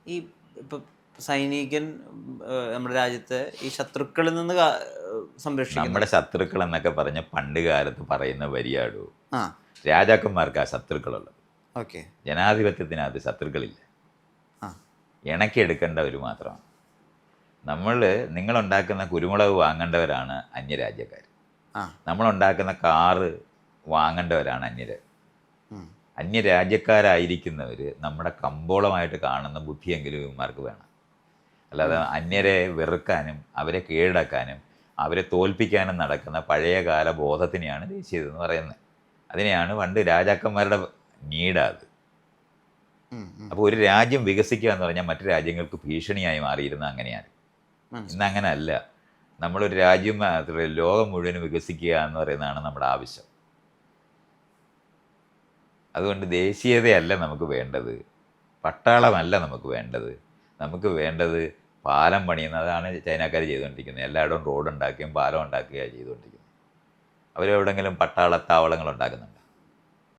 ഈ ഇപ്പം സൈനികൻ നമ്മുടെ രാജ്യത്തെ ഈ ശത്രുക്കളിൽ നിന്ന് സംരക്ഷിക്കും. നമ്മുടെ ശത്രുക്കൾ എന്നൊക്കെ പറഞ്ഞ പണ്ട് കാലത്ത് പറയുന്ന വരിയാടൂ. ആ രാജാക്കന്മാർക്ക് ആ ശത്രുക്കളുള്ളത്. ഓക്കെ. ജനാധിപത്യത്തിനകത്ത് ശത്രുക്കളില്ല. ആ ഇണക്കിയെടുക്കേണ്ടവർ മാത്രമാണ്. നിങ്ങളുണ്ടാക്കുന്ന കുരുമുളക് വാങ്ങേണ്ടവരാണ് അന്യരാജ്യക്കാർ. ആ നമ്മളുണ്ടാക്കുന്ന കാറ് വാങ്ങേണ്ടവരാണ് അന്യര്. അന്യരാജ്യക്കാരായിരിക്കുന്നവർ നമ്മുടെ കമ്പോളമായിട്ട് കാണുന്ന ബുദ്ധിയെങ്കിലും ഇവന്മാർക്ക് വേണം. അല്ലാതെ അന്യരെ വെറുക്കാനും അവരെ കീഴടക്കാനും അവരെ തോൽപ്പിക്കാനും നടക്കുന്ന പഴയകാല ബോധത്തിനെയാണ് ദേശീയതെന്ന് പറയുന്നത്. അതിനെയാണ് പണ്ട് രാജാക്കന്മാരുടെ നീടാത്. അപ്പോൾ ഒരു രാജ്യം വികസിക്കുക എന്ന് പറഞ്ഞാൽ മറ്റു രാജ്യങ്ങൾക്ക് ഭീഷണിയായി മാറിയിരുന്നത് അങ്ങനെയാണ്. ഇന്നങ്ങനെ അല്ല. നമ്മളൊരു രാജ്യം മാത്രമേ ലോകം മുഴുവൻ വികസിക്കുക എന്ന് പറയുന്നതാണ് നമ്മുടെ ആവശ്യം. അതുകൊണ്ട് ദേശീയതയല്ല നമുക്ക് വേണ്ടത്, പട്ടാളമല്ല നമുക്ക് വേണ്ടത്. നമുക്ക് വേണ്ടത് പാലം പണിയുന്നതാണ് ചൈനക്കാർ ചെയ്തുകൊണ്ടിരിക്കുന്നത്. എല്ലായിടവും റോഡ് ഉണ്ടാക്കുകയും പാലം ഉണ്ടാക്കുകയാണ് ചെയ്തുകൊണ്ടിരിക്കുന്നത്. അവരെവിടെങ്കിലും പട്ടാളത്താവളങ്ങൾ ഉണ്ടാക്കുന്നുണ്ട്.